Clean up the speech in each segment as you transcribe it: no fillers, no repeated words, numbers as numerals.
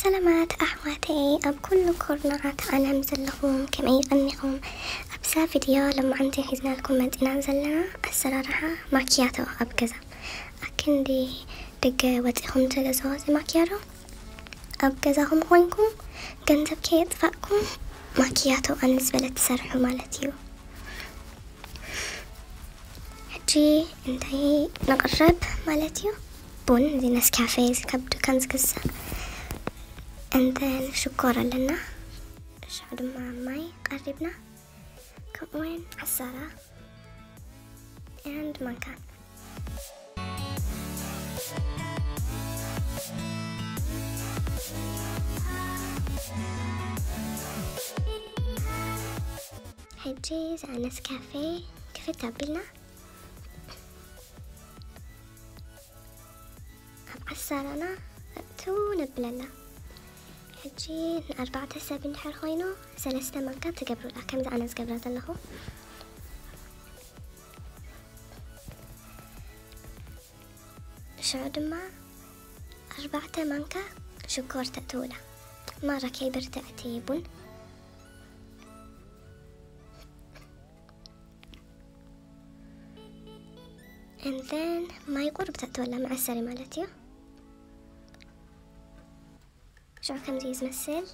سلامات أحواتي أب كل كورنات أنا مزلهم كم أي غنيهم أبسا فيديو لما عندي حزنا لكم مدينة زلنا السرارها ماكياتو أب كذا أكن دي دقة واتهم تلزوزي ماكياتو أب كذا هم خوينكم جنزب كي يطفأكم ماكياتو بالنسبة للتسرحو مالتيو هجي انتهي نقرب مالتيو بون زي نسكافيه زي كبدو كنز قصة and then شكرا لنا شعر مع ماي قربنا كموين عسارة and مانكان هجي زي نسكافيه كيف تابلنا عسارنا تو نبلنا هجي 4 سابين حر خوينو 3 مانكا تقبرو لا كم أنا زقبرات له شعود ما 4 مانكا شكور تأتولا مرة كيبر تأتيبون and then ما يقرب تأتولا مع السري مالتيو شو كم زي يمثل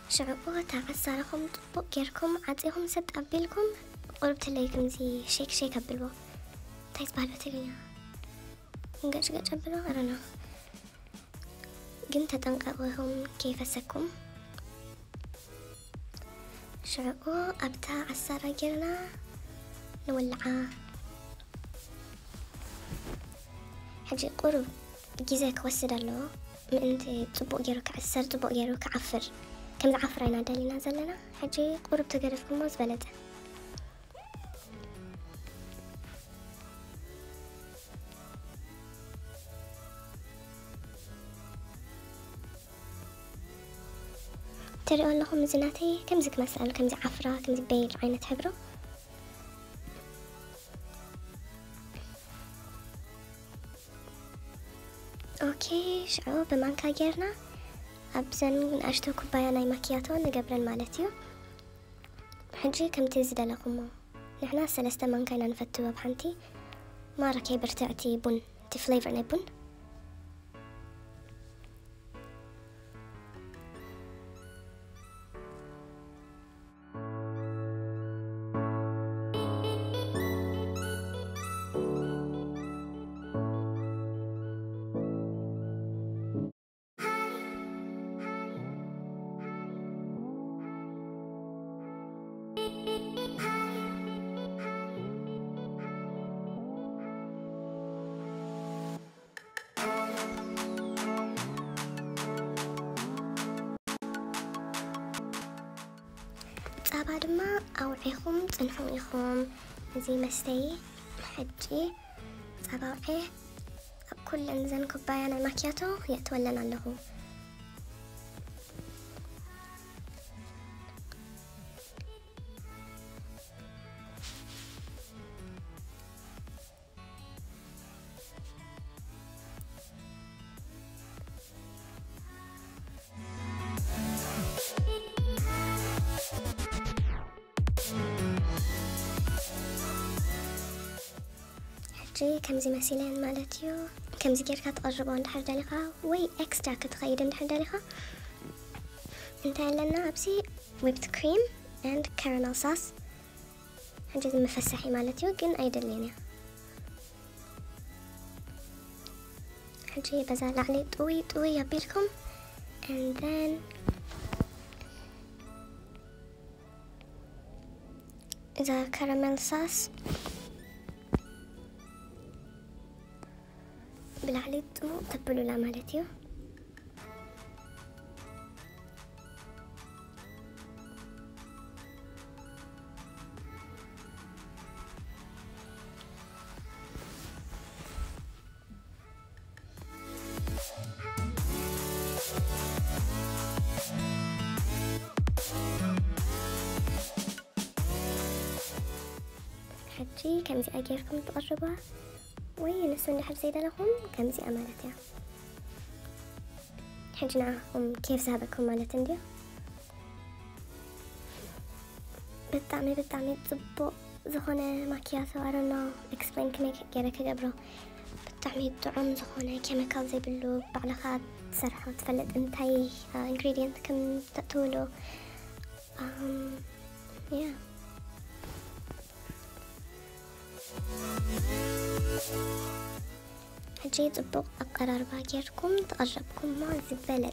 شعبوه تعساركم طبق جيركم عطيهم سد قبلكم قربت ليكم زي شيك قبلوا تايز بالو تلينا نقاش قبلوا أرنا قمت تنقوهم كيف سكم شعبوه أبتا عسارة جيرنا نولعها حجي قرب جيزك وسد له من انت طبق جيروك عسر طبق جيروك عفر كم عفرين دالي نازل لنا حجي قرب تقرفكم موز بلده ترى أقول لهم زناتي كم زك مسألة كم زي عفرة كم زي بيل عينة حبرو اوكي شعو بمانكا جيرنا ابزن اشتو كوبايا ناي ماكياتو نقبرن مالتيو حجي كم تزيد لكم نحنا 3 مانكا نفتوها بحنتي ما ركي برتعتي بن تفليفر ناي بن بعد ما أوعيهم تنحوا إخوم زي مستي حجي أبوعيه كل إنزان كوباية أنا ماكياتو يتولن له كم زي مسيلين مالتيو كم زي كيركات تقربوا عند حد دالخا وي اكسترا كتخيل عند حد دالخا انتهى لنا أبسي whipped cream and caramel sauce هنجد مفسحي مالتيو قن اي دليني هنجي بزال علي طوي يبيلكم and then إذا caramel sauce بالعلي تبلوا لا مالتيو حجي كمزي أجيركم تقربوا وينسون لحد زيدا لهم كمزي أمالتها حجناهم كيف سابقكم مالت انديو بالطعمي تصبو زخونة ماكياتو I don't know explain كمي كيرا كجبرو بالطعمي الطعم زخونة كيميكال زي بلو بعلقات سرحة تفلت انتاي ingredient كم تقتولو yeah حجي تطبق أقرار باكيركم تقربكم مع زبالة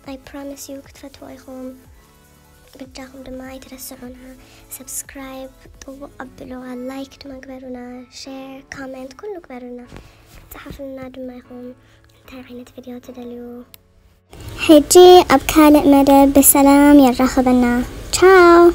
I promise you كتفتوا أيخم بداهم دما يترسعونها سبسكرايب طبق قبلوها لايك دما كبرونا شير كومنت كله كبرونا تحفلنا دما يخم انتهي عينة فيديو تدليو حجي أبكالق مدى بسلام يرخبنا تشاو